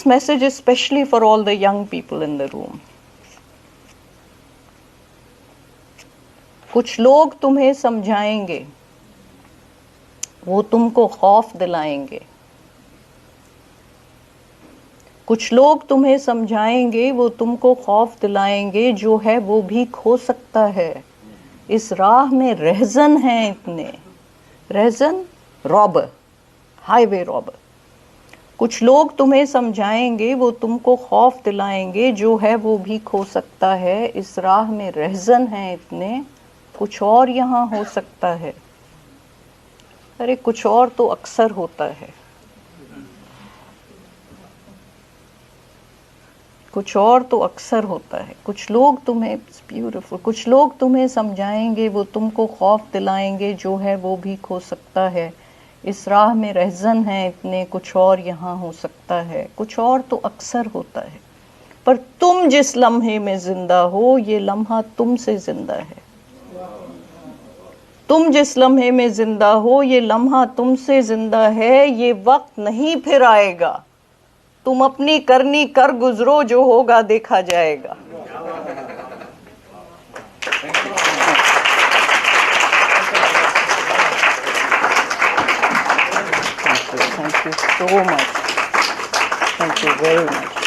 this message is especially for all the young people in the room. कुछ लोग तुम्हें समझाएंगे, वो तुमको खौफ दिलाएंगे. कुछ लोग तुम्हें समझाएंगे, वो तुमको खौफ दिलाएंगे, जो है वो भी खो सकता है. इस राह में रहजन हैं इतने. रहजन रॉबर, हाईवे रॉबर. कुछ लोग तुम्हें समझाएंगे, वो तुमको खौफ दिलाएंगे, जो है वो भी खो सकता है. इस राह में रहजन हैं इतने, कुछ और यहाँ हो सकता है. अरे कुछ और तो अक्सर होता है. कुछ और तो अक्सर होता है. कुछ लोग तुम्हें, ब्यूटीफुल, कुछ लोग तुम्हें समझाएंगे, वो तुमको खौफ दिलाएंगे, जो है वो भी खो सकता है. इस राह में रहजन हैं इतने, कुछ और यहाँ हो सकता है. कुछ और तो अक्सर होता है, पर तुम जिस लम्हे में जिंदा हो, ये लम्हा तुमसे जिंदा है. तुम जिस लम्हे में जिंदा हो, ये लम्हा तुमसे जिंदा है. ये वक्त नहीं फिर आएगा, तुम अपनी करनी कर गुजरो, जो होगा देखा जाएगा. Thank you so much. Thank you very much.